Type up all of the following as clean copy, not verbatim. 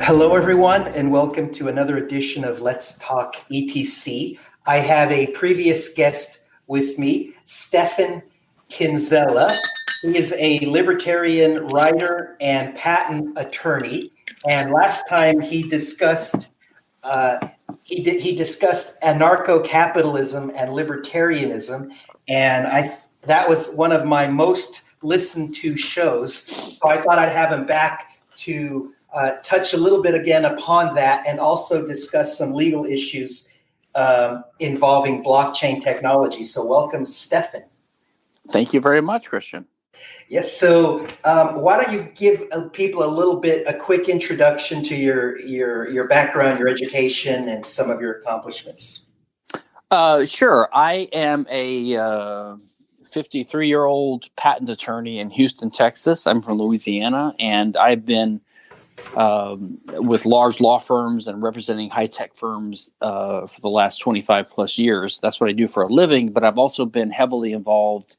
Hello, everyone, and welcome to another edition of Let's Talk ETC. I have a previous guest with me, Stephan Kinsella. He is a libertarian writer and patent attorney. And last time he discussed anarcho-capitalism and libertarianism, and that was one of my most listened to shows. So I thought I'd have him back to touch a little bit again upon that and also discuss some legal issues involving blockchain technology. So welcome, Stephan. Thank you very much, Christian. Yes. So why don't you give people a quick introduction to your background, your education, and some of your accomplishments? Sure. I am a 53-year-old patent attorney in Houston, Texas. I'm from Louisiana, and I've been with large law firms and representing high-tech firms for the last 25 plus years. That's what I do for a living, but I've also been heavily involved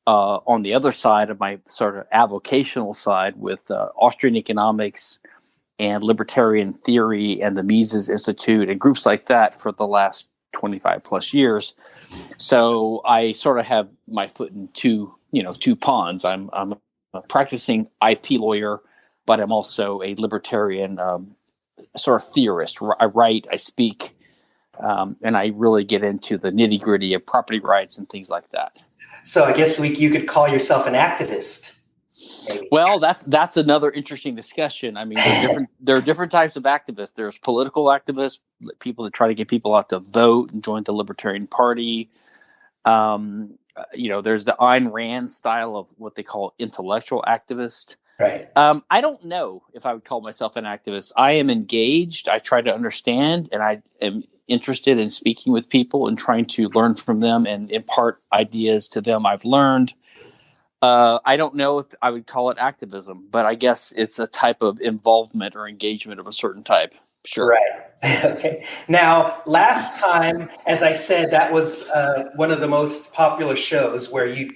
on the other side of my sort of avocational side with Austrian economics and libertarian theory and the Mises Institute and groups like that for the last 25 plus years. So I sort of have my foot in two ponds. I'm a practicing IP lawyer, but I'm also a libertarian sort of theorist. I write, I speak, and I really get into the nitty gritty of property rights and things like that. So I guess you could call yourself an activist. Maybe. Well, that's another interesting discussion. I mean, there are different types of activists. There's political activists, people that try to get people out to vote and join the Libertarian Party. There's the Ayn Rand style of what they call intellectual activist. Right. I don't know if I would call myself an activist. I am engaged. I try to understand, and I am interested in speaking with people and trying to learn from them and impart ideas to them I've learned. I don't know if I would call it activism, but I guess it's a type of involvement or engagement of a certain type. Sure. Right. Okay. Now, last time, as I said, that was one of the most popular shows where you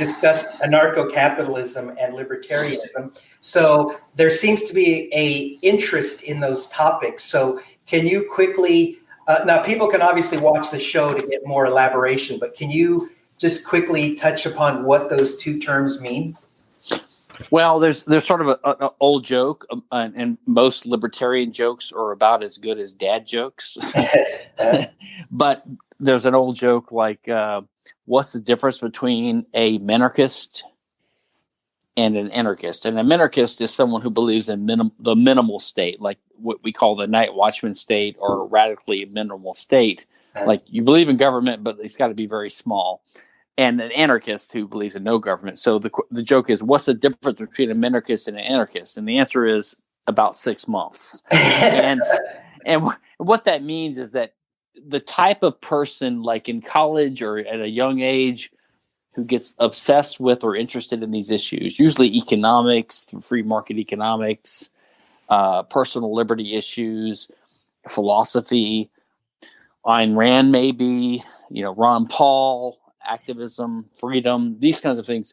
discussed anarcho-capitalism and libertarianism. So there seems to be a interest in those topics. So can you quickly, now people can obviously watch the show to get more elaboration, but can you just quickly touch upon what those two terms mean? Well, there's sort of an old joke, and most libertarian jokes are about as good as dad jokes. But there's an old joke like, what's the difference between a minarchist and an anarchist? And a minarchist is someone who believes in the minimal state, like what we call the night watchman state or radically minimal state. Like you believe in government, but it's got to be very small. And an anarchist who believes in no government. So the joke is, what's the difference between a minarchist and an anarchist? And the answer is about 6 months. and what that means is that the type of person, like in college or at a young age, who gets obsessed with or interested in these issues, usually economics, free market economics, personal liberty issues, philosophy, Ayn Rand maybe, Ron Paul, activism, freedom, these kinds of things,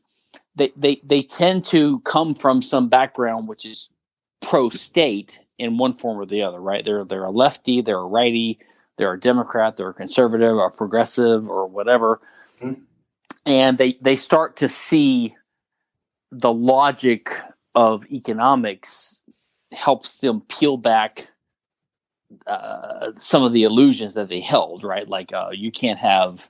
they tend to come from some background which is pro-state in one form or the other, right? They're a lefty, they're a righty, they're a Democrat, they're a conservative, or progressive, or whatever. Mm-hmm. And they start to see the logic of economics helps them peel back some of the illusions that they held, right? Like you can't have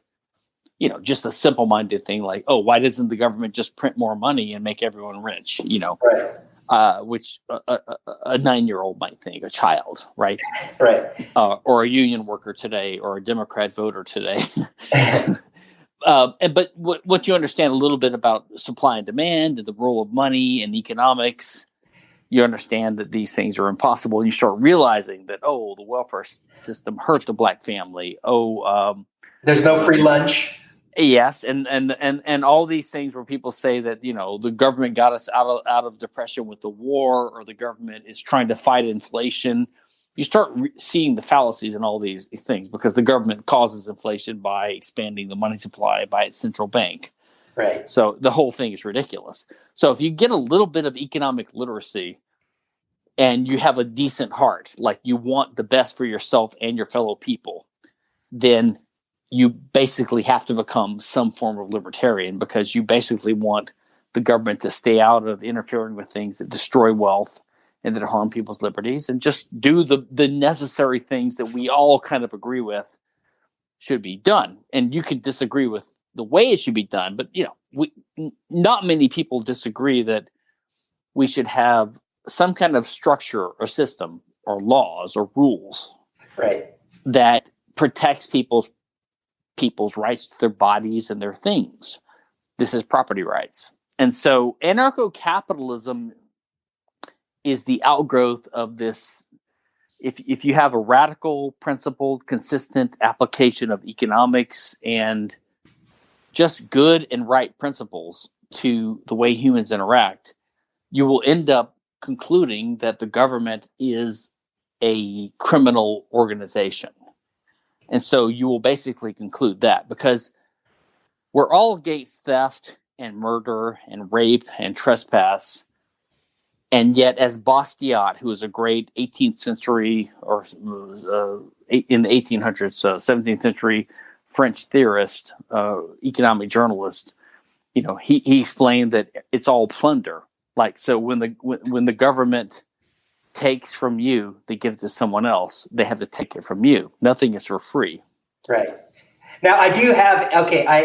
just a simple-minded thing like, oh, why doesn't the government just print more money and make everyone rich? Right. Which a 9-year-old might think, a child, right? Right. Or a union worker today, or a Democrat voter today. But what you understand a little bit about supply and demand and the role of money and economics, you understand that these things are impossible. And you start realizing that, the welfare system hurt the black family. There's no free lunch. Yes, and all these things where people say that the government got us out of depression with the war, or the government is trying to fight inflation. You start seeing the fallacies in all these things because the government causes inflation by expanding the money supply by its central bank. Right. So the whole thing is ridiculous. So if you get a little bit of economic literacy, and you have a decent heart, like you want the best for yourself and your fellow people, then you basically have to become some form of libertarian, because you basically want the government to stay out of interfering with things that destroy wealth and that harm people's liberties, and just do the necessary things that we all kind of agree with should be done. And you can disagree with the way it should be done, but not many people disagree that we should have some kind of structure or system or laws or rules, right, that protects people's rights to their bodies and their things. This is property rights. And so anarcho-capitalism is the outgrowth of this. If you have a radical, principled, consistent application of economics and just good and right principles to the way humans interact, you will end up concluding that the government is a criminal organization. And so you will basically conclude that, because we're all against theft and murder and rape and trespass. And yet, as Bastiat, who was a great 18th century or in the 1800s, 17th century French theorist, economic journalist, he explained that it's all plunder. Like, so when the government takes from you, they give it to someone else. They have to take it from you. Nothing is for free. Right. Now, I do have,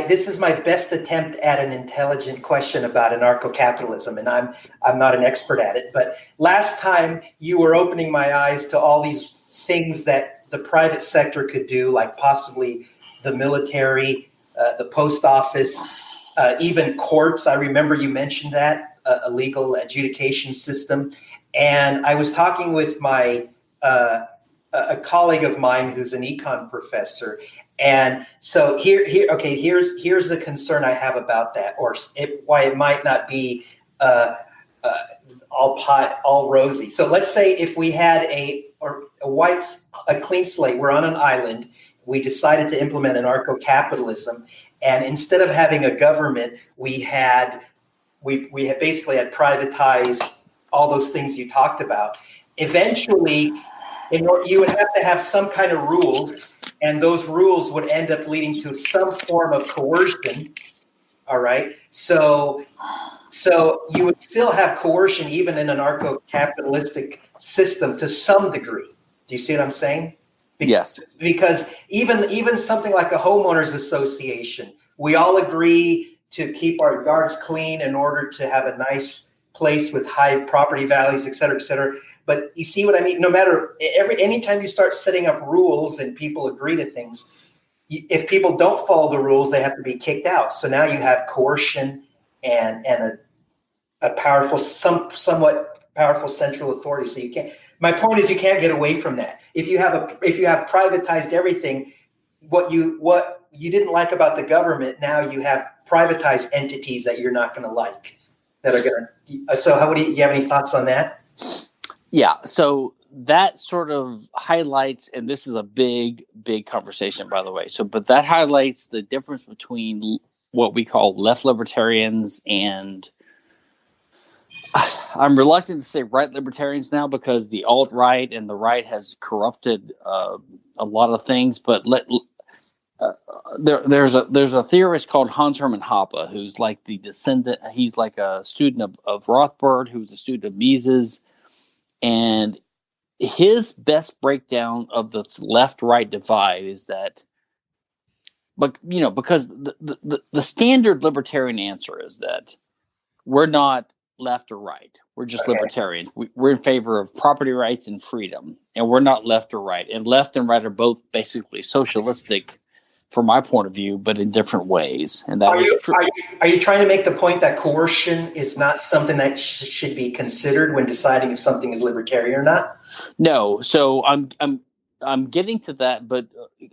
this is my best attempt at an intelligent question about anarcho-capitalism, and I'm not an expert at it, but last time you were opening my eyes to all these things that the private sector could do, like possibly the military, the post office, even courts. I remember you mentioned that, a legal adjudication system. And I was talking with my a colleague of mine who's an econ professor, and so here's the concern I have about that, or why it might not be all rosy. So let's say if we had a clean slate, we're on an island, we decided to implement anarcho-capitalism, and instead of having a government, we had basically had privatized all those things you talked about. Eventually, you would have to have some kind of rules, and those rules would end up leading to some form of coercion. All right. So you would still have coercion even in an anarcho-capitalistic system to some degree. Do you see what I'm saying? Yes. Because even something like a homeowners association, we all agree to keep our yards clean in order to have a nice place with high property values, et cetera, et cetera. But you see what I mean? No matter anytime you start setting up rules and people agree to things, if people don't follow the rules, they have to be kicked out. So now you have coercion and a powerful, somewhat powerful central authority. So you can't. My point is, you can't get away from that. If you have privatized everything, what you didn't like about the government, now you have privatized entities that you're not going to like, that are going to. So do you have any thoughts on that? Yeah. So that sort of highlights, and this is a big, big conversation, by the way. But that highlights the difference between what we call left libertarians and I'm reluctant to say right libertarians now, because the alt-right and the right has corrupted a lot of things. But there's a theorist called Hans Hermann Hoppe, who's like the descendant. He's like a student of Rothbard, who's a student of Mises. And his best breakdown of the left-right divide is that, because the standard libertarian answer is that we're not left or right. We're just libertarians. We're in favor of property rights and freedom, and we're not left or right. And left and right are both basically socialistic, from my point of view, but in different ways. And that is true. Are you trying to make the point that coercion is not something that should be considered when deciding if something is libertarian or not? No. So I'm getting to that. But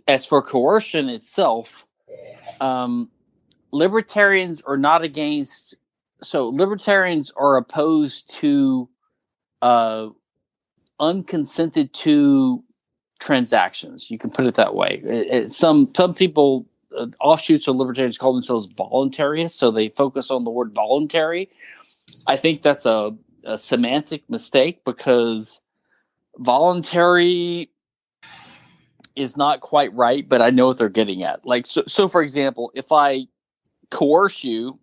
as for coercion itself, libertarians are not against. So libertarians are opposed to unconsented to transactions. You can put it that way. Some people, offshoots of libertarians, call themselves voluntarists, so they focus on the word voluntary. I think that's a a semantic mistake because voluntary is not quite right, but I know what they're getting at. Like, so for example, if I coerce you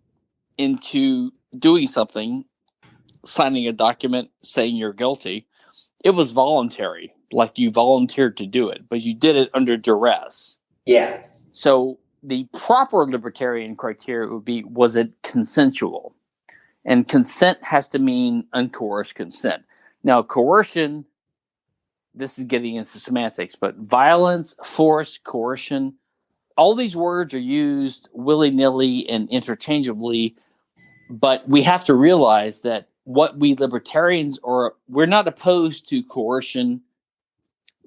into doing something, signing a document saying you're guilty, it was voluntary. Like you volunteered to do it, but you did it under duress. Yeah. So the proper libertarian criteria would be, was it consensual? And consent has to mean uncoerced consent. Now, coercion, this is getting into semantics, but violence, force, coercion, all these words are used willy-nilly and interchangeably, but we have to realize that what we libertarians are, we're not opposed to coercion,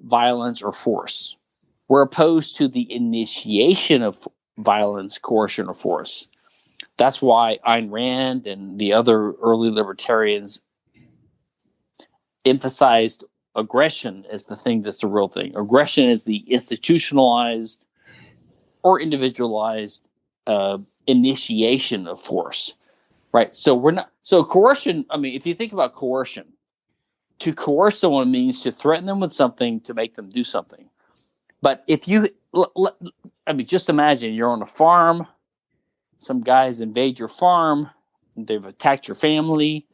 violence, or force. We're opposed to the initiation of violence, coercion, or force. That's why Ayn Rand and the other early libertarians emphasized aggression as the thing that's the real thing. Aggression is the institutionalized or individualized initiation of force, right? So we're not. So coercion. I mean, if you think about coercion, to coerce someone means to threaten them with something to make them do something. But if you, I mean, just imagine you're on a farm. Some guys invade your farm. They've attacked your family.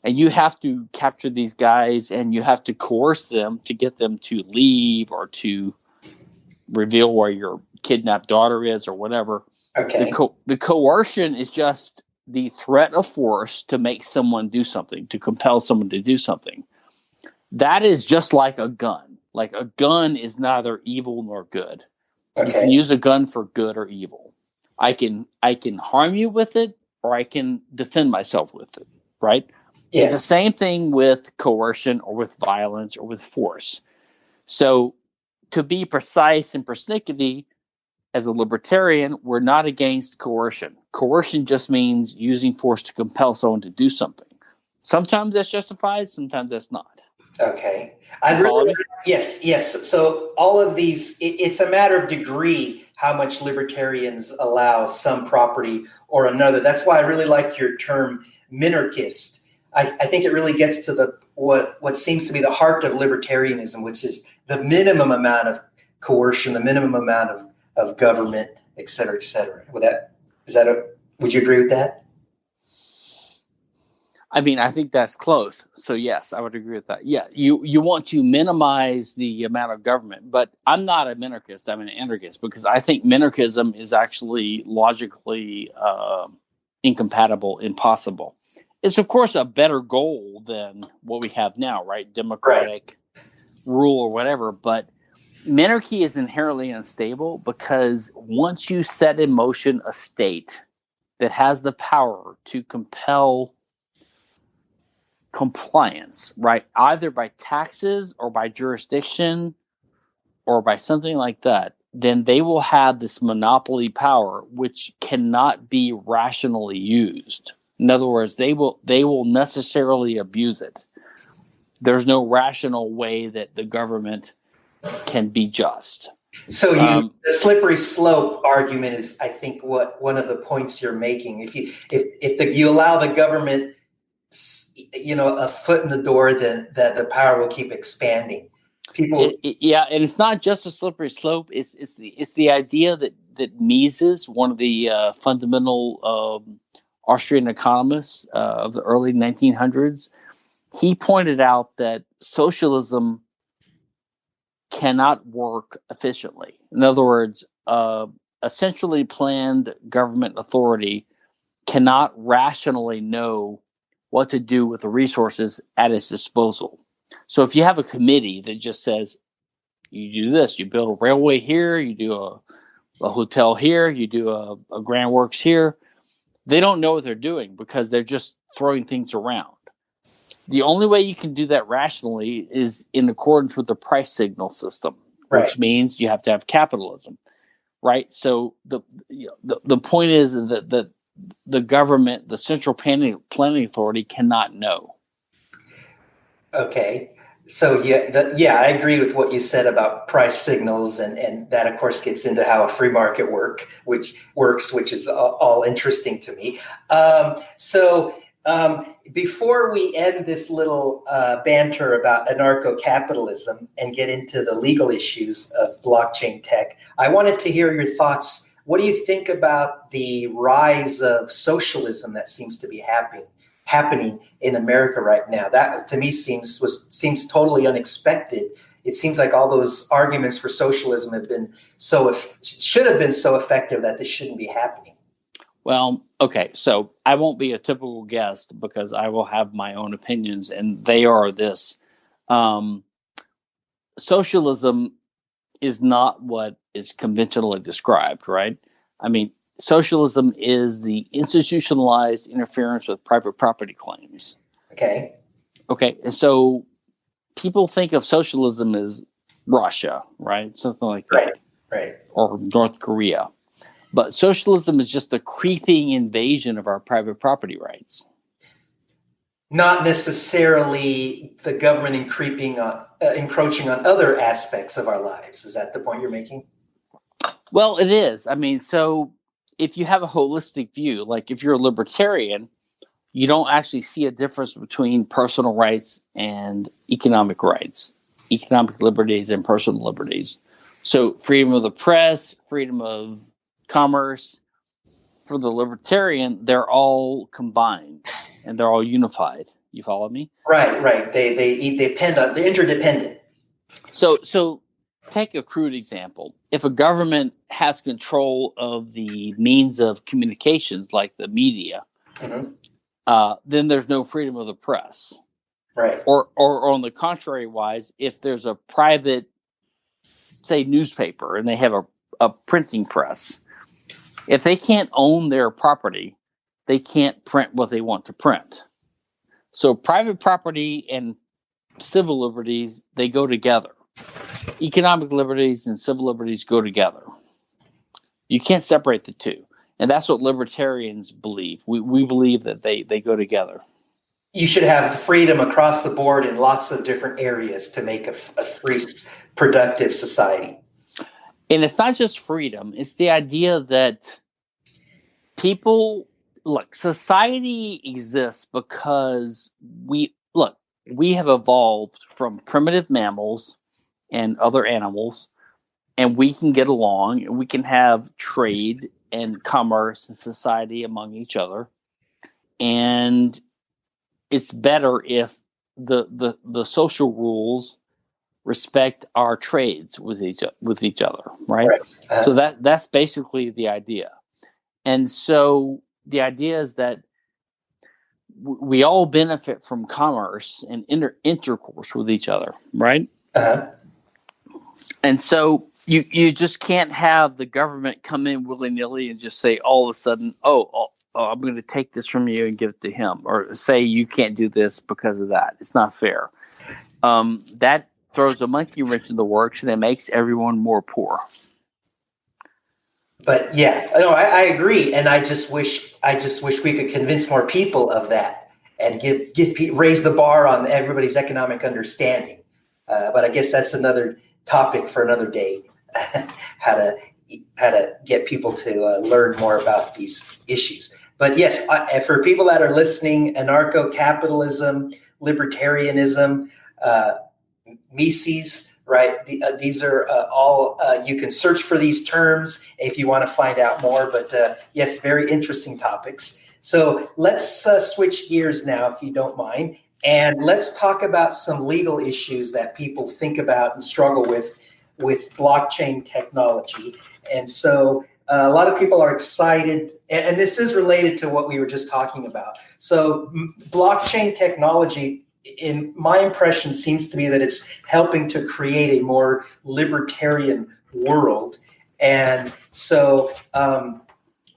And you have to capture these guys and you have to coerce them to get them to leave or to reveal where your kidnapped daughter is or whatever. Okay. The coercion is just the threat of force to make someone do something, to compel someone to do something. That is just like a gun. Like a gun is neither evil nor good. Okay. You can use a gun for good or evil. I can harm you with it or I can defend myself with it, right? Yeah. It's the same thing with coercion or with violence or with force. So to be precise and persnickety, as a libertarian, we're not against coercion. Coercion just means using force to compel someone to do something. Sometimes that's justified, sometimes that's not. Okay. Yes. So all of these, it's a matter of degree how much libertarians allow some property or another. That's why I really like your term minarchist. I think it really gets to what seems to be the heart of libertarianism, which is the minimum amount of coercion, the minimum amount of government, et cetera, et cetera. Would you agree with that? I mean, I think that's close. So yes, I would agree with that. Yeah, you want to minimize the amount of government, but I'm not a minarchist. I'm an anarchist because I think minarchism is actually logically incompatible, impossible. It's of course a better goal than what we have now, right? Democratic rule or whatever, but minarchy is inherently unstable because once you set in motion a state that has the power to compel compliance, right, either by taxes or by jurisdiction or by something like that, then they will have this monopoly power which cannot be rationally used. In other words, they will necessarily abuse it. There's no rational way that the government can be just. So the slippery slope argument is, I think, what one of the points you're making. If you allow the government, a foot in the door, then the power will keep expanding. People, and it's not just a slippery slope. It's the idea that Mises, one of the fundamental Austrian economists of the early 1900s, he pointed out that socialism cannot work efficiently. In other words, a centrally planned government authority cannot rationally know what to do with the resources at its disposal. So if you have a committee that just says, you do this, you build a railway here, you do a hotel here, you do a grand works here, they don't know what they're doing because they're just throwing things around. The only way you can do that rationally is in accordance with the price signal system, which means you have to have capitalism, right? So the point is that the government, the central planning authority, cannot know. Okay, so I agree with what you said about price signals, and that of course gets into how a free market works, which is all interesting to me. So Before we end this little banter about anarcho-capitalism and get into the legal issues of blockchain tech, I wanted to hear your thoughts. What do you think about the rise of socialism that seems to be happening in America right now? That to me seems totally unexpected. It seems like all those arguments for socialism should have been so effective that this shouldn't be happening. Well, okay, so I won't be a typical guest because I will have my own opinions, and they are this. Socialism is not what is conventionally described, right? I mean, socialism is the institutionalized interference with private property claims. Okay, and so people think of socialism as Russia, right? Something like that. Right. Or North Korea. But socialism is just the creeping invasion of our private property rights. Not necessarily the government encroaching on other aspects of our lives. Is that the point you're making? Well, it is. I mean, so if you have a holistic view, like if you're a libertarian, you don't actually see a difference between personal rights and economic rights, economic liberties and personal liberties. So freedom of the press, freedom of commerce, for the libertarian, they're all combined and they're all unified. You follow me? Right. They depend on, they're interdependent. So take a crude example. If a government has control of the means of communications, like the media, then there's no freedom of the press. Right. Or on the contrary wise, if there's a private, say, newspaper and they have a printing press, if they can't own their property, they can't print what they want to print. So private property and civil liberties, they go together. Economic liberties and civil liberties go together. You can't separate the two. And that's what libertarians believe. We believe that they go together. You should have freedom across the board in lots of different areas to make a free, productive society. And it's not just freedom. It's the idea that society exists because we have evolved from primitive mammals and other animals, and we can get along, and we can have trade and commerce and society among each other. And it's better if the social rules respect our trades with each other, right? So that's basically the idea. And so the idea is that we all benefit from commerce and intercourse with each other, right? And so you just can't have the government come in willy-nilly and just say all of a sudden, oh, I'm going to take this from you and give it to him, or say you can't do this because of that. It's not fair. That throws a monkey wrench in the works, and it makes everyone more poor. But yeah, no, I agree, and I just wish we could convince more people of that and raise the bar on everybody's economic understanding. But I guess that's another topic for another day. how to get people to learn more about these issues. But yes, for people that are listening, anarcho-capitalism, libertarianism, Mises, right? These are all, you can search for these terms if you want to find out more. But yes, very interesting topics. So let's switch gears now, if you don't mind. And let's talk about some legal issues that people think about and struggle with blockchain technology. And so a lot of people are excited, and this is related to what we were just talking about. So blockchain technology, in my impression, seems to be that it's helping to create a more libertarian world. And so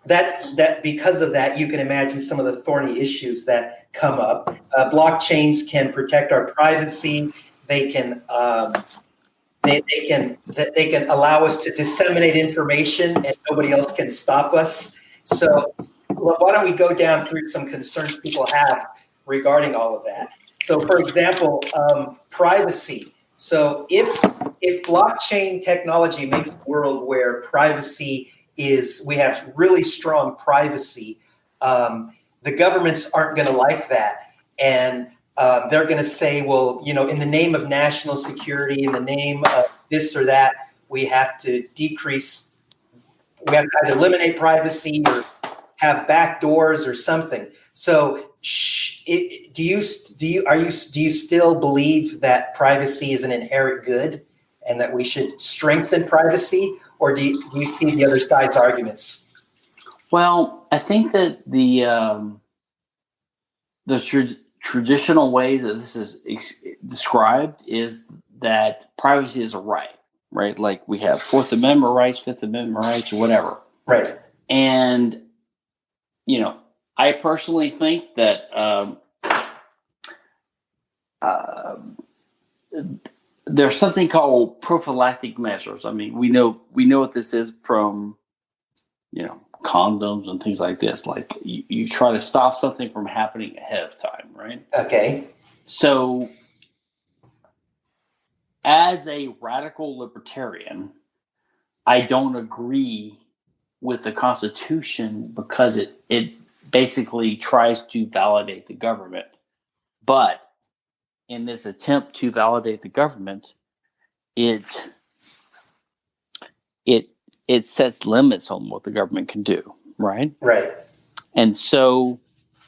that because of that, you can imagine some of the thorny issues that come up. Blockchains can protect our privacy. They can allow us to disseminate information, and nobody else can stop us. So why don't we go down through some concerns people have regarding all of that? So, for example, privacy. So if blockchain technology makes a world where we have really strong privacy, the governments aren't going to like that. And they're going to say, well, in the name of national security, in the name of this or that, we have to either eliminate privacy or have back doors or something. So do you still believe that privacy is an inherent good and that we should strengthen privacy, or do you see the other side's arguments? Well, I think that the traditional ways that this is described is that privacy is a right? Like we have Fourth Amendment rights, Fifth Amendment rights, or whatever. Right. And, I personally think that there's something called prophylactic measures. I mean, we know what this is from, condoms and things like this. Like you try to stop something from happening ahead of time, right? Okay. So as a radical libertarian, I don't agree with the Constitution because it basically tries to validate the government. But in this attempt to validate the government, it sets limits on what the government can do, right? Right. And so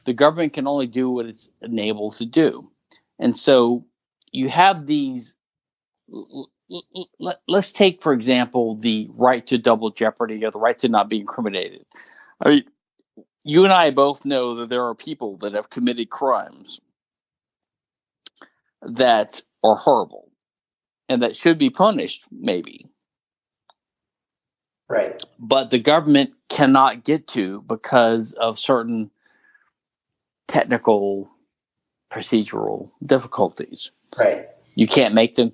the government can only do what it's enabled to do. And so you have these. Let's take, for example, the right to double jeopardy or the right to not be incriminated. I mean, you and I both know that there are people that have committed crimes that are horrible and that should be punished, maybe. Right. But the government cannot get to because of certain technical, procedural difficulties. Right. You can't make them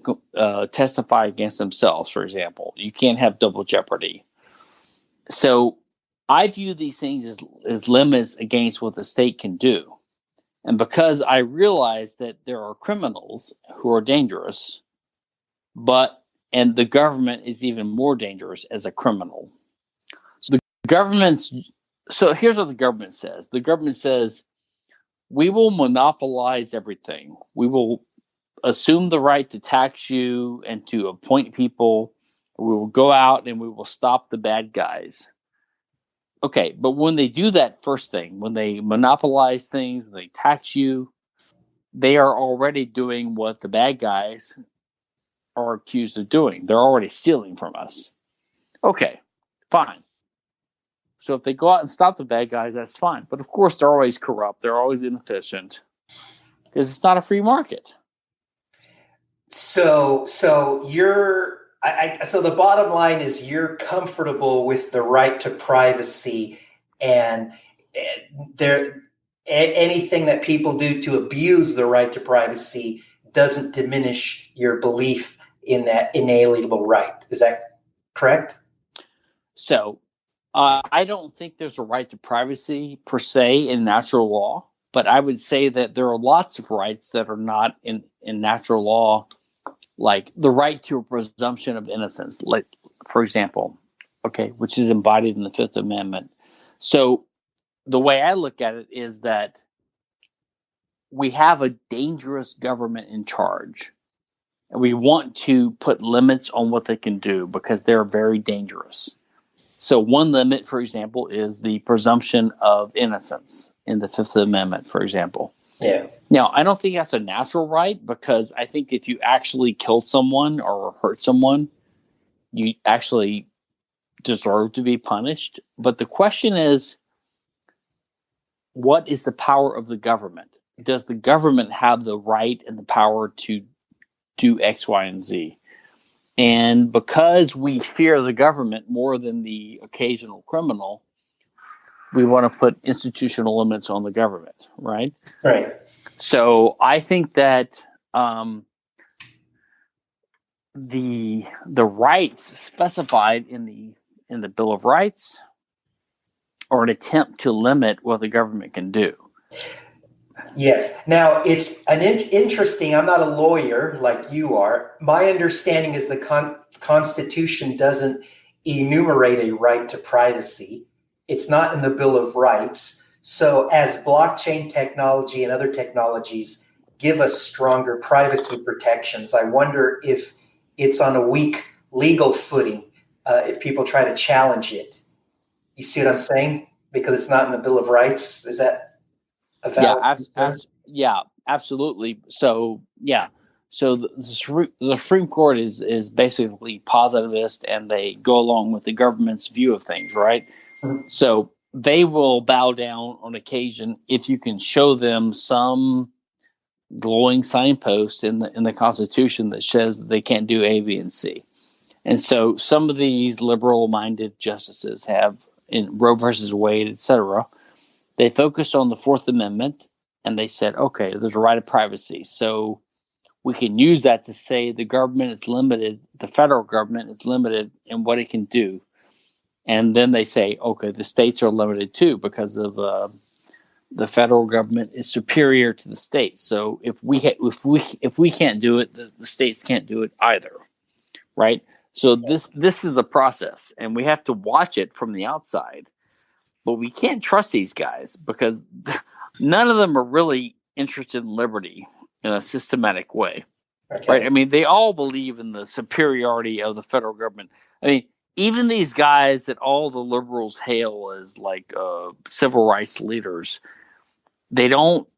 testify against themselves, for example. You can't have double jeopardy. So I view these things as limits against what the state can do. And because I realize that there are criminals who are dangerous, and the government is even more dangerous as a criminal. So here's what the government says. The government says, we will monopolize everything. We will assume the right to tax you and to appoint people. We will go out and we will stop the bad guys. Okay, but when they do that first thing, when they monopolize things, when they tax you, they are already doing what the bad guys are accused of doing. They're already stealing from us. Okay, fine. So if they go out and stop the bad guys, that's fine. But of course, they're always corrupt. They're always inefficient because it's not a free market. So the bottom line is you're comfortable with the right to privacy, and anything that people do to abuse the right to privacy doesn't diminish your belief in that inalienable right. Is that correct? So I don't think there's a right to privacy per se in natural law, but I would say that there are lots of rights that are not in natural law, like the right to a presumption of innocence, like, for example, which is embodied in the Fifth Amendment. So the way I look at it is that we have a dangerous government in charge, and we want to put limits on what they can do because they're very dangerous. So one limit, for example, is the presumption of innocence in the Fifth Amendment, for example. Yeah. Now, I don't think that's a natural right, because I think if you actually killed someone or hurt someone, you actually deserve to be punished. But the question is, what is the power of the government? Does the government have the right and the power to do X, Y, and Z? And because we fear the government more than the occasional criminal, we want to put institutional limits on the government, right? Right. So I think that the rights specified in the Bill of Rights are an attempt to limit what the government can do. Yes. Now, it's an interesting, I'm not a lawyer like you are. My understanding is the Constitution doesn't enumerate a right to privacy. It's not in the Bill of Rights. So as blockchain technology and other technologies give us stronger privacy protections, I wonder if it's on a weak legal footing if people try to challenge it. You see what I'm saying? Because it's not in the Bill of Rights. Is that a valid concern? Yeah, absolutely. So the Supreme Court is basically positivist, and they go along with the government's view of things, right? Mhm. So they will bow down on occasion if you can show them some glowing signpost in the Constitution that says that they can't do A, B, and C. And so some of these liberal-minded justices have, in Roe versus Wade, etc., they focused on the Fourth Amendment, and they said, okay, there's a right of privacy. So we can use that to say the government is limited, the federal government is limited in what it can do. And then they say, okay, the states are limited too because of the federal government is superior to the states. So if we can't do it, the states can't do it either, right? So this is the process, and we have to watch it from the outside. But we can't trust these guys because none of them are really interested in liberty in a systematic way, right? I mean, they all believe in the superiority of the federal government. I mean, even these guys that all the liberals hail as like civil rights leaders, they don't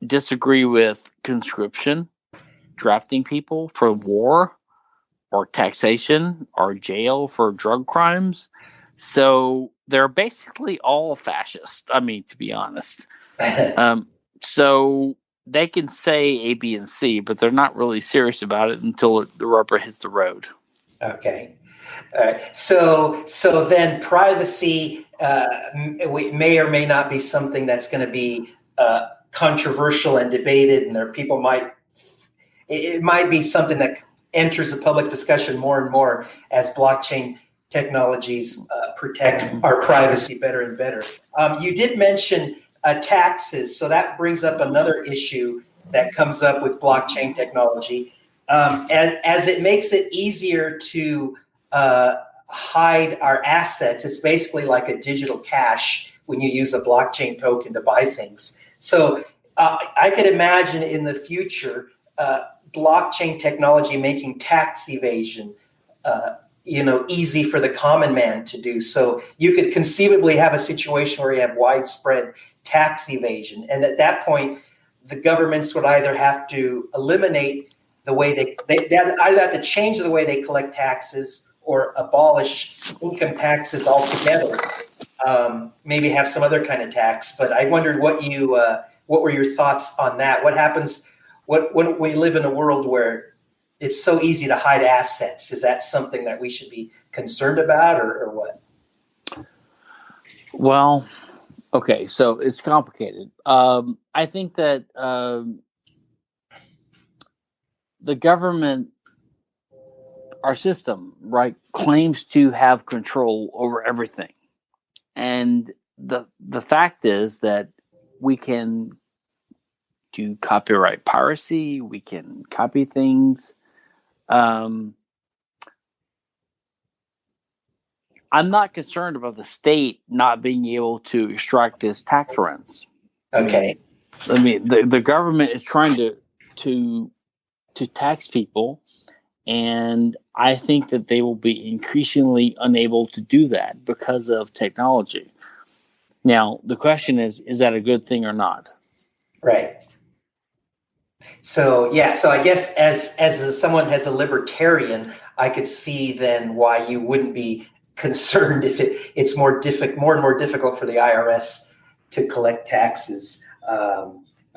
disagree with conscription, drafting people for war, or taxation, or jail for drug crimes. So they're basically all fascist. I mean, to be honest. So they can say A, B, and C, but they're not really serious about it until the rubber hits the road. Okay. All right. So then privacy may or may not be something that's going to be controversial and debated, and it might be something that enters the public discussion more and more as blockchain technologies protect our privacy better and better. You did mention taxes, so that brings up another issue that comes up with blockchain technology. As it makes it easier to hide our assets, it's basically like a digital cash when you use a blockchain token to buy things. So I could imagine in the future blockchain technology making tax evasion easy for the common man to do. So you could conceivably have a situation where you have widespread tax evasion, and at that point the governments would either have to eliminate the way they either have to change the way they collect taxes or abolish income taxes altogether. Maybe have some other kind of tax. But I wondered what were your thoughts on that? What happens when we live in a world where it's so easy to hide assets? Is that something that we should be concerned about, or what? Well, okay, so it's complicated. I think that the government, our system, right, claims to have control over everything. And the fact is that we can do copyright piracy, we can copy things. I'm not concerned about the state not being able to extract its tax rents. Okay. I mean, the government is trying to tax people, and I think that they will be increasingly unable to do that because of technology. Now, the question is that a good thing or not? Right. So I guess as someone as a libertarian, I could see then why you wouldn't be concerned if it's more and more difficult for the IRS to collect taxes.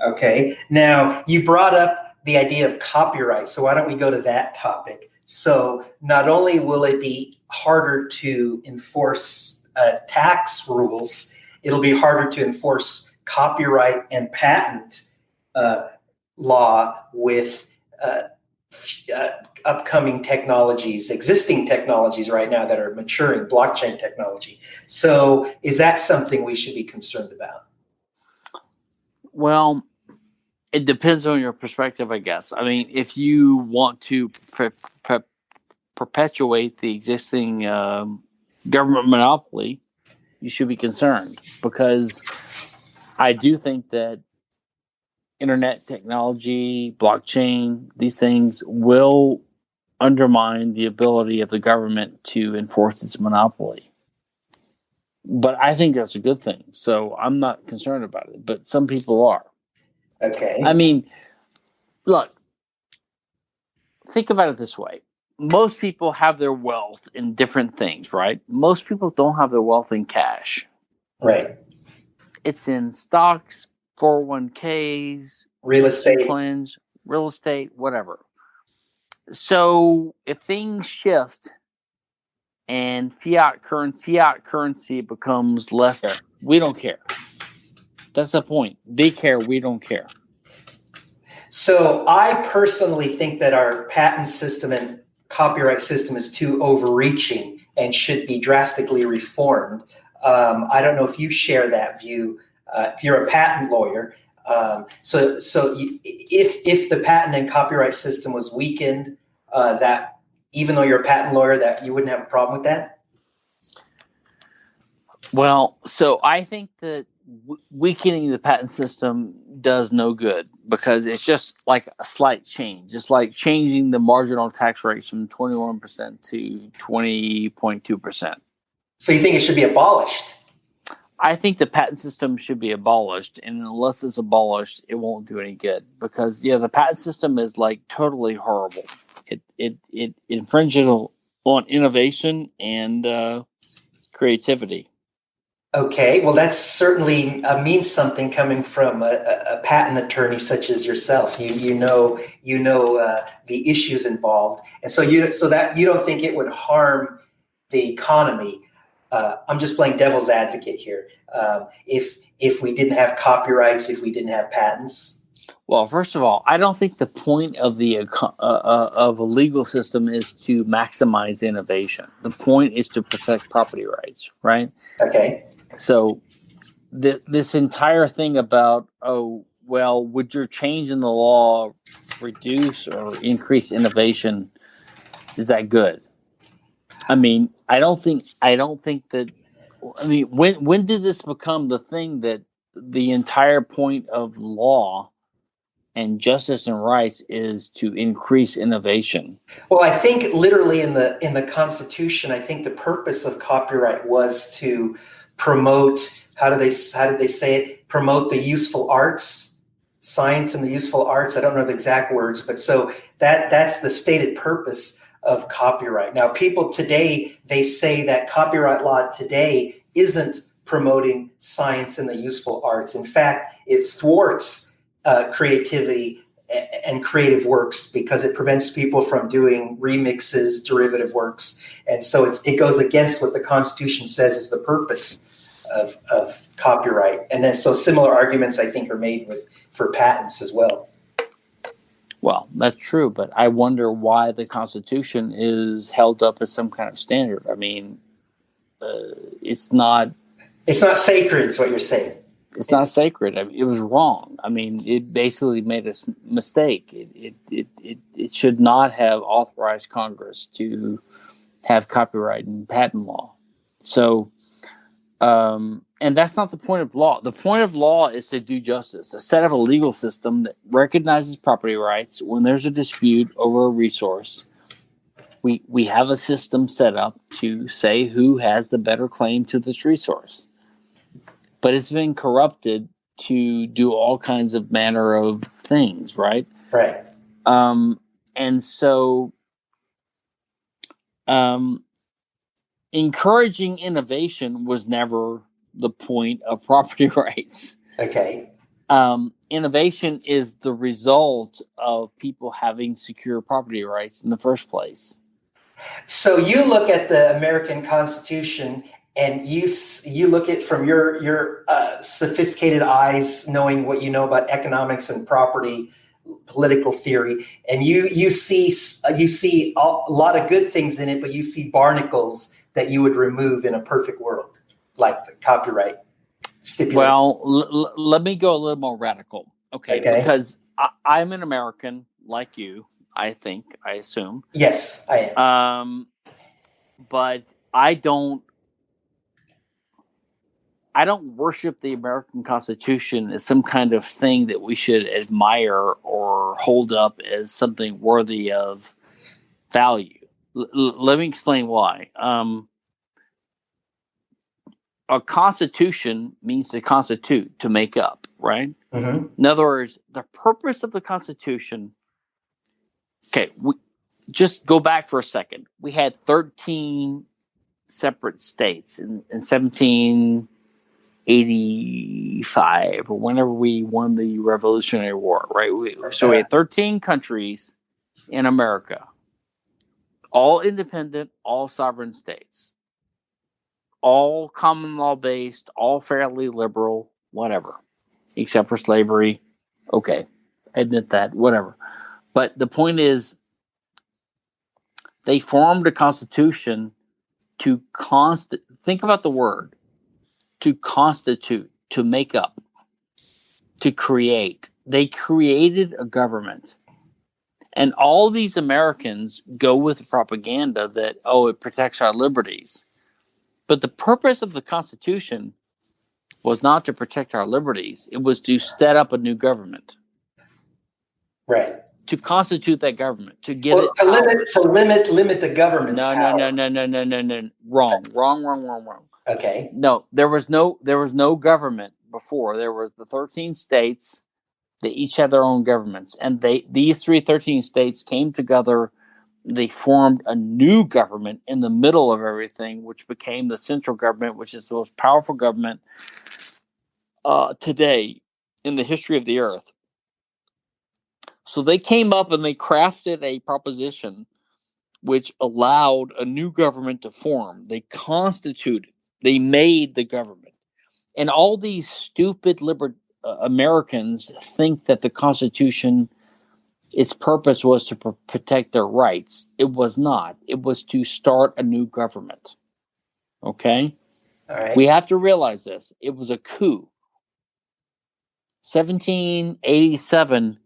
Okay. Now you brought up the idea of copyright, so why don't we go to that topic? So not only will it be harder to enforce tax rules, it'll be harder to enforce copyright and patent law with upcoming technologies, existing technologies right now that are maturing, blockchain technology. So is that something we should be concerned about? Well, it depends on your perspective, I guess. I mean, if you want to perpetuate the existing government monopoly, you should be concerned because I do think that internet technology, blockchain, these things will undermine the ability of the government to enforce its monopoly. But I think that's a good thing. So I'm not concerned about it. But some people are. Okay. I mean, look, think about it this way. Most people have their wealth in different things, right? Most people don't have their wealth in cash. Right. It's in stocks, 401ks, Real pension estate. plans, real estate, whatever. So if things shift and fiat currency becomes less, we don't care. That's the point. They care, we don't care. So I personally think that our patent system and copyright system is too overreaching and should be drastically reformed. I don't know if you share that view. If you're a patent lawyer, if the patent and copyright system was weakened, that even though you're a patent lawyer, that you wouldn't have a problem with that? Well, so I think that weakening the patent system does no good because it's just like a slight change. It's like changing the marginal tax rates from 21% to 20.2%. So you think it should be abolished? I think the patent system should be abolished, and unless it's abolished, it won't do any good because the patent system is like totally horrible. It infringes on innovation and creativity. Okay, well, that certainly means something coming from a patent attorney such as yourself. You know the issues involved, and so that you don't think it would harm the economy. I'm just playing devil's advocate here. If we didn't have copyrights, if we didn't have patents. Well, first of all, I don't think the point of of a legal system is to maximize innovation. The point is to protect property rights, right? Okay. So this entire thing about, would your change in the law reduce or increase innovation? Is that good? I mean, I don't think that. I mean, when did this become the thing that the entire point of law and justice and rights is to increase innovation? Well, I think literally in the Constitution, I think the purpose of copyright was to promote, how did they say it? Promote the useful arts, science and the useful arts. I don't know the exact words, but so that's the stated purpose of copyright. Now, people today, they say that copyright law today isn't promoting science and the useful arts. In fact, it thwarts creativity and creative works because it prevents people from doing remixes, derivative works. And so it goes against what the Constitution says is the purpose of copyright. And then so similar arguments, I think, are made for patents as well. Well, that's true, but I wonder why the Constitution is held up as some kind of standard. I mean, it's not sacred, is what you're saying. It's not sacred. I mean, it was wrong. I mean, it basically made a mistake. It should not have authorized Congress to have copyright and patent law. So, and that's not the point of law. The point of law is to do justice, to set up a legal system that recognizes property rights when there's a dispute over a resource. We have a system set up to say who has the better claim to this resource. But it's been corrupted to do all kinds of manner of things, right? Right. And so encouraging innovation was never the point of property rights. Okay. Innovation is the result of people having secure property rights in the first place. So you look at the American Constitution and you look at from your sophisticated eyes, knowing what you know about economics and property, political theory, and you see a lot of good things in it, but you see barnacles that you would remove in a perfect world, like the copyright stipulation. Well, let me go a little more radical, okay? Because I'm an American like you, I assume. Yes, I am. But I don't I don't worship the American Constitution as some kind of thing that we should admire or hold up as something worthy of value. Let me explain why. A constitution means to constitute, to make up, right? Mm-hmm. In other words, the purpose of the Constitution. Okay, just go back for a second. We had 13 separate states in 1785, or whenever we won the Revolutionary War, right? So we had 13 countries in America, all independent, all sovereign states, all common law based, all fairly liberal, whatever, except for slavery. Okay, admit that, whatever. But the point is, they formed a constitution to think about the word, to constitute, to make up, to create. They created a government. And all these Americans go with the propaganda that, oh, it protects our liberties. But the purpose of the Constitution was not to protect our liberties. It was to set up a new government. Right. To constitute that government, to give it to powers. limit the government's power. No. Wrong. Okay. No, there was no government before. There were the 13 states. They each had their own governments, and these 13 states came together. They formed a new government in the middle of everything, which became the central government, which is the most powerful government today in the history of the earth. So they came up and they crafted a proposition which allowed a new government to form. They constituted, they made the government. And all these stupid Americans think that the Constitution, its purpose was to protect their rights. It was not. It was to start a new government. Okay? All right. We have to realize this. It was a coup. 1787,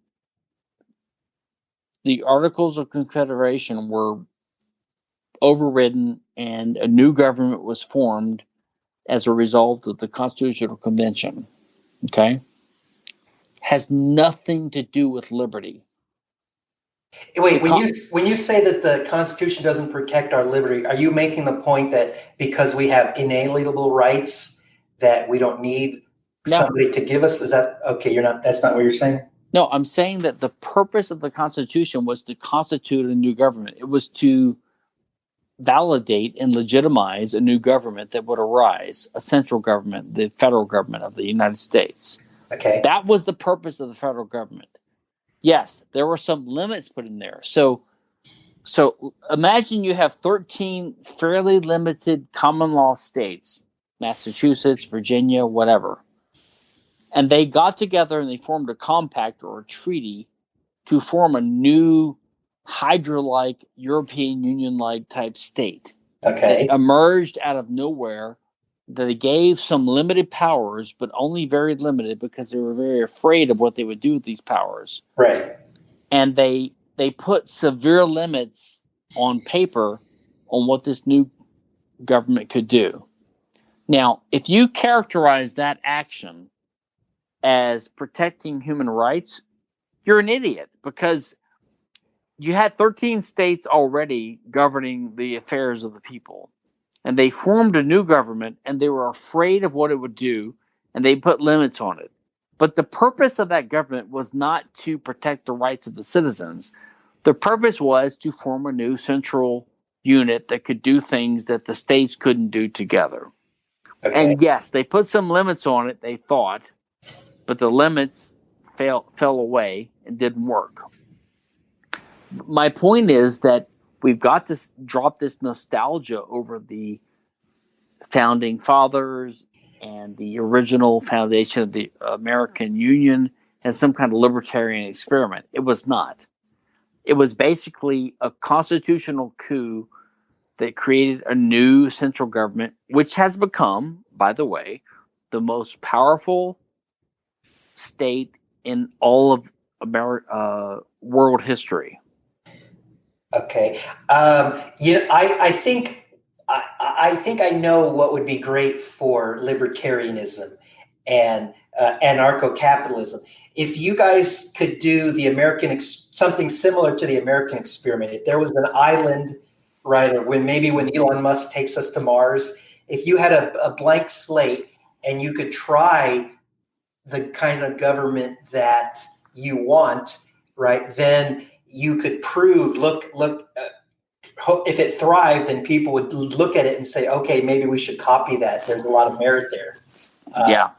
the Articles of Confederation were overridden and a new government was formed as a result of the Constitutional Convention. Okay? Has nothing to do with liberty. Wait, when you say that the Constitution doesn't protect our liberty, are you making the point that because we have inalienable rights that we don't need somebody to give us? Is that okay? That's not what you're saying? No, I'm saying that the purpose of the Constitution was to constitute a new government. It was to validate and legitimize a new government that would arise, a central government, the federal government of the United States. Okay. That was the purpose of the federal government. Yes, there were some limits put in there. So imagine you have 13 fairly limited common law states, Massachusetts, Virginia, whatever. And they got together and they formed a compact or a treaty to form a new Hydra-like, European Union-like type state. Okay. That emerged out of nowhere. They gave some limited powers, but only very limited because they were very afraid of what they would do with these powers. Right. And they put severe limits on paper on what this new government could do. Now, if you characterize that action as protecting human rights, you're an idiot, because you had 13 states already governing the affairs of the people. And they formed a new government, and they were afraid of what it would do, and they put limits on it. But the purpose of that government was not to protect the rights of the citizens. The purpose was to form a new central unit that could do things that the states couldn't do together. Okay. And yes, they put some limits on it, they thought, but the limits fell away and didn't work. My point is that we've got to drop this nostalgia over the founding fathers and the original foundation of the American Union as some kind of libertarian experiment. It was not. It was basically a constitutional coup that created a new central government, which has become, by the way, the most powerful state in all of world history. Okay. I think I think I know what would be great for libertarianism and anarcho-capitalism. If you guys could do the something similar to the American experiment, if there was an island, right, or when Elon Musk takes us to Mars, if you had a blank slate and you could try the kind of government that you want, right, then you could prove, look, if it thrived, then people would look at it and say, okay, maybe we should copy that. There's a lot of merit there. Yeah.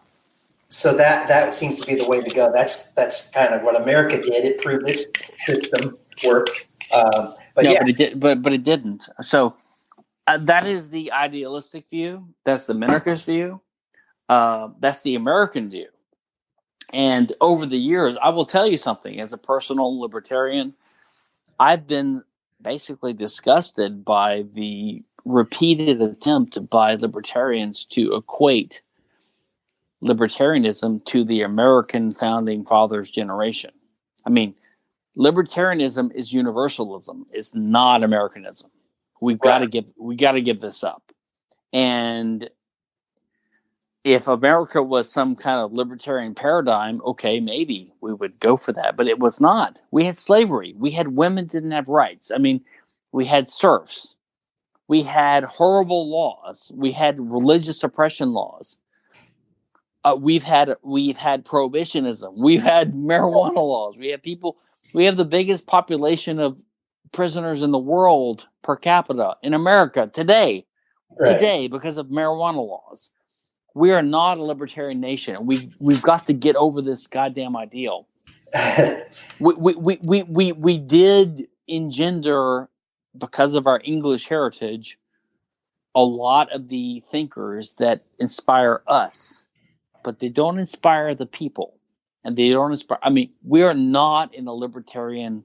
So that seems to be the way to go. That's kind of what America did. It proved its system worked. But it didn't. So that is the idealistic view. That's the minarchist view. That's the American view. And over the years, I will tell you something. As a personal libertarian, I've been basically disgusted by the repeated attempt by libertarians to equate libertarianism to the American founding fathers generation. I mean, libertarianism is universalism. It's not Americanism. We got to give this up. And if America was some kind of libertarian paradigm, okay, maybe we would go for that. But it was not. We had slavery. We had women didn't have rights. I mean, we had serfs. We had horrible laws. We had religious oppression laws. We've had prohibitionism. We've had marijuana laws. We have the biggest population of prisoners in the world per capita in America today. Right. Today, because of marijuana laws. We are not a libertarian nation. We've got to get over this goddamn ideal. we did engender, because of our English heritage, a lot of the thinkers that inspire us, but they don't inspire the people, and they don't inspire. I mean, we are not in a libertarian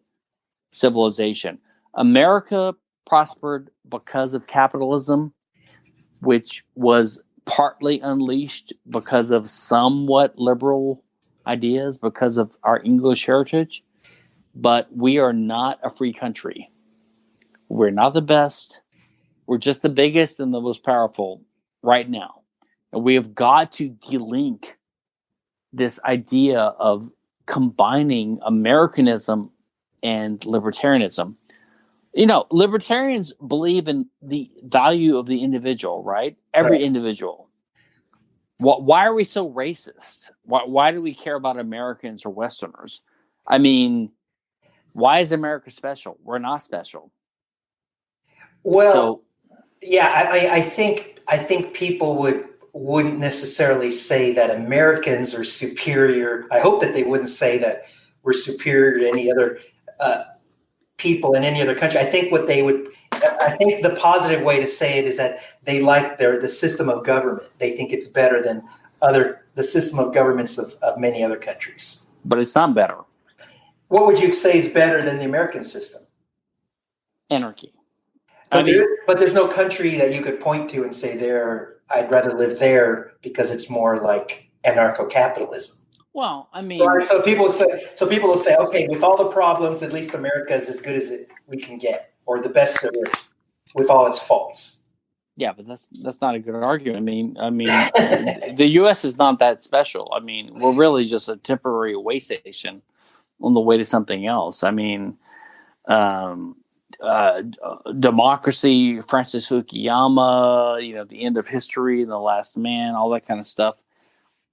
civilization. America prospered because of capitalism, which was partly unleashed because of somewhat liberal ideas, because of our English heritage, but we are not a free country. We're not the best. We're just the biggest and the most powerful right now. And we have got to delink this idea of combining Americanism and libertarianism. You know, libertarians believe in the value of the individual, right? Every individual. Why are we so racist? Why do we care about Americans or Westerners? I mean, why is America special? We're not special. Well, I think people wouldn't necessarily say that Americans are superior. I hope that they wouldn't say that we're superior to any other people in any other country. I think the positive way to say it is that they like the system of government. They think it's better than the system of governments of many other countries. But it's not better. What would you say is better than the American system? Anarchy. But there's no country that you could point to and say I'd rather live there because it's more like anarcho-capitalism. Well, I mean, so people will say, okay, with all the problems, at least America is as good as we can get, or the best there is, with all its faults. Yeah, but that's not a good argument. I mean, the U.S. is not that special. I mean, we're really just a temporary way station on the way to something else. I mean, democracy, Francis Fukuyama, the end of history, the last man, all that kind of stuff.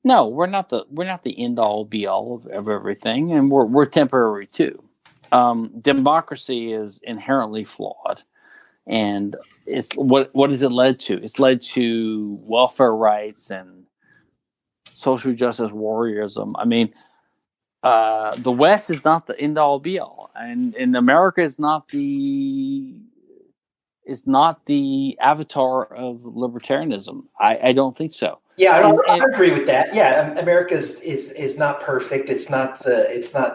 No, we're not the end all be all of everything, and we're temporary too. Democracy is inherently flawed, and it's what has it led to? It's led to welfare rights and social justice warriorism. I mean, the West is not the end all be all, and America is not the avatar of libertarianism. I don't think so. Yeah, I agree with that. Yeah, America is not perfect. It's not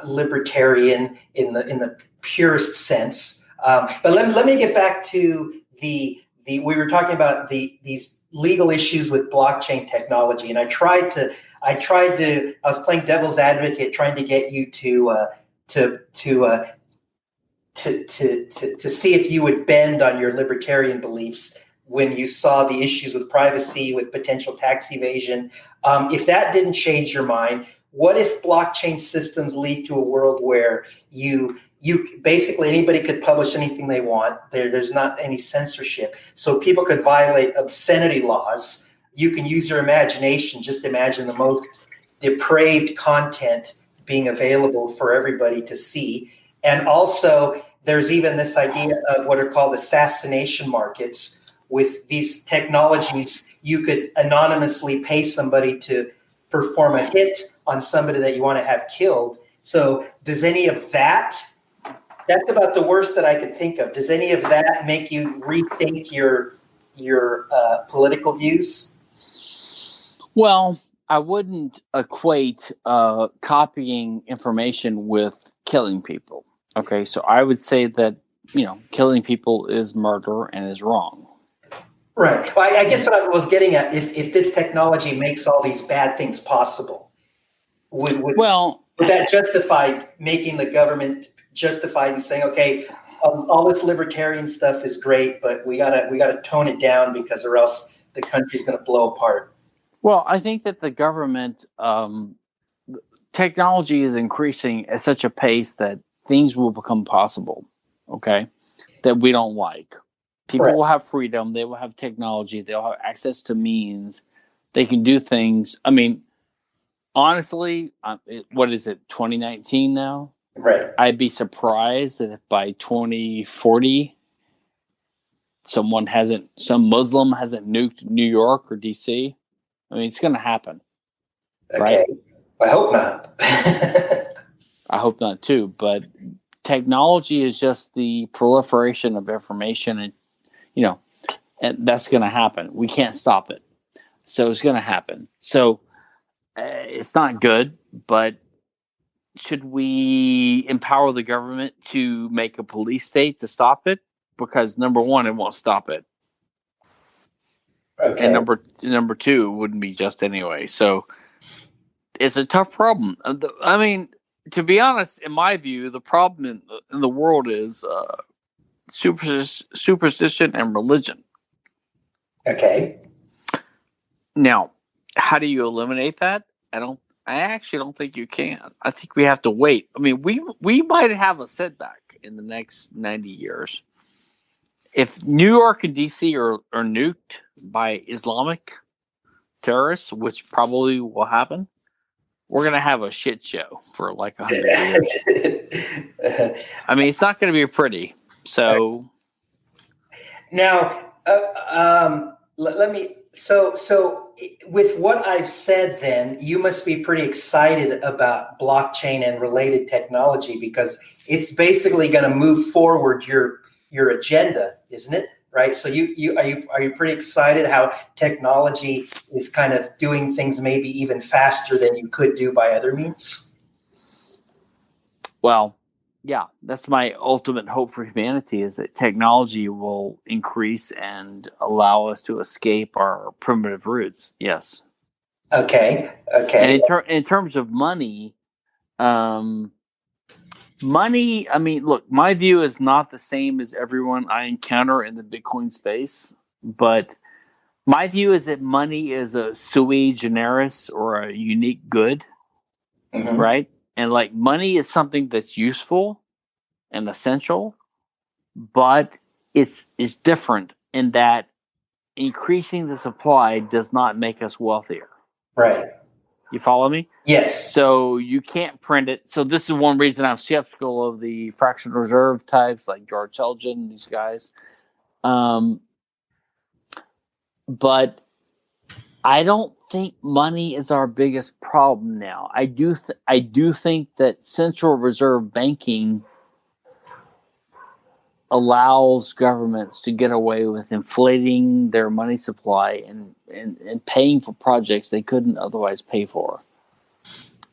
libertarian in the purest sense. But let me get back to the we were talking about these legal issues with blockchain technology, and I was playing devil's advocate, trying to get you to see if you would bend on your libertarian beliefs when you saw the issues with privacy, with potential tax evasion. If that didn't change your mind, what if blockchain systems lead to a world where you basically anybody could publish anything they want? There's not any censorship, so people could violate obscenity laws. You can use your imagination. Just imagine the most depraved content being available for everybody to see. And also, there's even this idea of what are called assassination markets. With these technologies, you could anonymously pay somebody to perform a hit on somebody that you want to have killed. So does any of that, that's about the worst that I could think of. Does any of that make you rethink your political views? Well, I wouldn't equate copying information with killing people. Okay, so I would say that, killing people is murder and is wrong. Right. Well, I guess what I was getting at, if this technology makes all these bad things possible, would that justify making the government justified and saying, okay, all this libertarian stuff is great, but we gotta tone it down because or else the country's going to blow apart? Well, I think that the government technology is increasing at such a pace that things will become possible, okay, that we don't like. People will have freedom. They will have technology. They'll have access to means. They can do things. I mean, honestly, what is it, 2019 now? Right. I'd be surprised that if by 2040, some Muslim hasn't nuked New York or DC. I mean, it's going to happen. Okay. Right? I hope not. I hope not too. But technology is just the proliferation of information, and and that's going to happen. We can't stop it. So it's going to happen. So it's not good, but should we empower the government to make a police state to stop it? Because number one, it won't stop it. Okay. And number two, it wouldn't be just anyway. So it's a tough problem. I mean, to be honest, in my view, the problem in the world is superstition and religion. Okay. Now, how do you eliminate that? I actually don't think you can. I think we have to wait. I mean, we might have a setback in the next 90 years. If New York and DC are nuked by Islamic terrorists, which probably will happen, we're going to have a shit show for like 100 years. I mean, it's not going to be pretty. So now, let me. So with what I've said, then you must be pretty excited about blockchain and related technology because it's basically going to move forward your agenda, isn't it? Right. So are you pretty excited how technology is kind of doing things maybe even faster than you could do by other means? Well, yeah, that's my ultimate hope for humanity is that technology will increase and allow us to escape our primitive roots. Yes. Okay. And in terms of money, I mean, look, my view is not the same as everyone I encounter in the Bitcoin space, but my view is that money is a sui generis or a unique good, right? And like money is something that's useful and essential, but it's different in that increasing the supply does not make us wealthier. Right. You follow me? Yes. So you can't print it. So this is one reason I'm skeptical of the fractional reserve types like George Selgin, these guys. But I don't think money is our biggest problem now. I do think that central reserve banking allows governments to get away with inflating their money supply and paying for projects they couldn't otherwise pay for.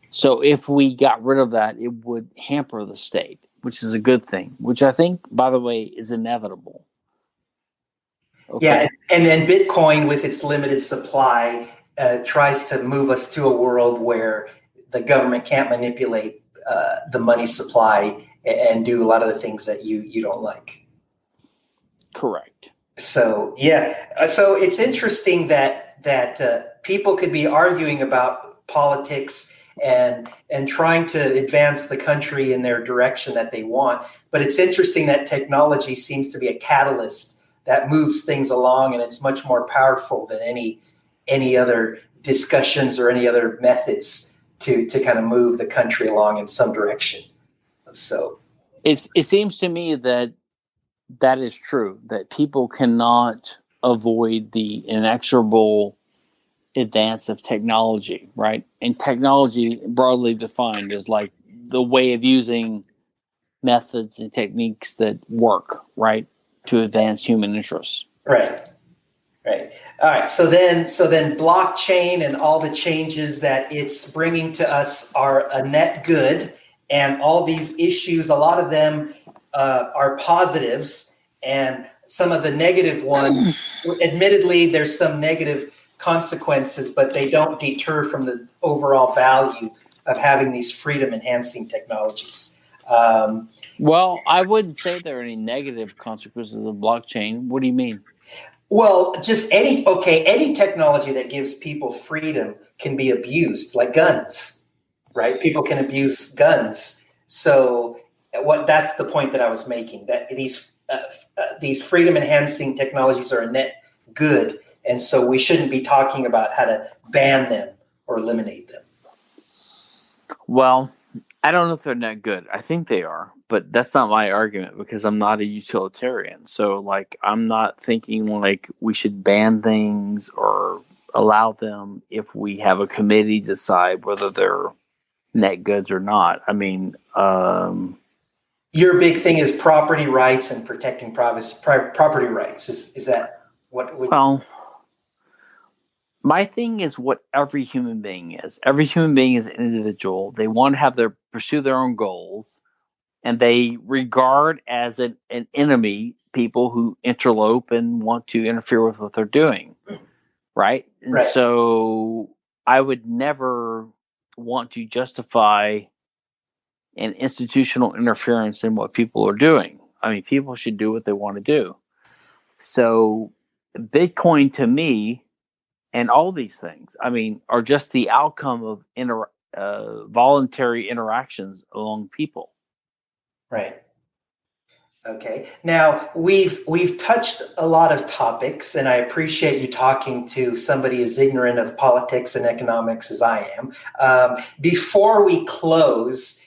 So if we got rid of that, it would hamper the state, which is a good thing, which I think, by the way, is inevitable. Okay. Yeah, and then Bitcoin with its limited supply tries to move us to a world where the government can't manipulate the money supply and do a lot of the things that you don't like. Correct. So yeah, so it's interesting that people could be arguing about politics and trying to advance the country in their direction that they want. But it's interesting that technology seems to be a catalyst that moves things along, and it's much more powerful than any other discussions or any other methods to kind of move the country along in some direction. So it seems to me that is true, that people cannot avoid the inexorable advance of technology, right? And technology, broadly defined, is like the way of using methods and techniques that work, right, to advance human interests. Right. All right. So then blockchain and all the changes that it's bringing to us are a net good, and all these issues, a lot of them are positives, and some of the negative ones, admittedly, there's some negative consequences, but they don't deter from the overall value of having these freedom-enhancing technologies. Well, I wouldn't say there are any negative consequences of blockchain. What do you mean? Well, just any technology that gives people freedom can be abused, like guns, right? People can abuse guns. So that's the point that I was making, that these freedom-enhancing technologies are a net good, and so we shouldn't be talking about how to ban them or eliminate them. Well, I don't know if they're net good. I think they are, but that's not my argument, because I'm not a utilitarian. So, like, I'm not thinking like we should ban things or allow them if we have a committee decide whether they're net goods or not. I mean, your big thing is property rights and protecting property rights. Is that what? Well, my thing is what every human being is. Every human being is an individual. They want to pursue their own goals, and they regard as an enemy people who interlope and want to interfere with what they're doing, right? And right. So I would never want to justify an institutional interference in what people are doing. I mean, people should do what they want to do. So Bitcoin, to me, and all these things, I mean, are just the outcome of voluntary interactions among people. Right. Okay. Now we've touched a lot of topics, and I appreciate you talking to somebody as ignorant of politics and economics as I am. Before we close,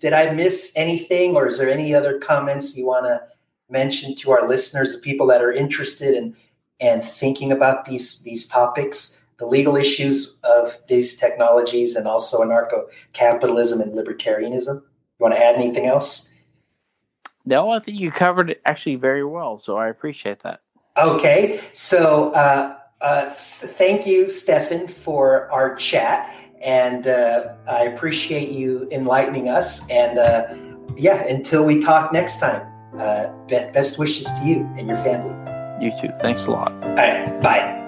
did I miss anything, or is there any other comments you want to mention to our listeners, the people that are interested in and thinking about these topics, the legal issues of these technologies, and also anarcho-capitalism and libertarianism? You want to add anything else? No, I think you covered it actually very well, so I appreciate that. Okay, so thank you, Stephan, for our chat, and I appreciate you enlightening us, and until we talk next time, best wishes to you and your family. You too. Thanks a lot. All right, bye.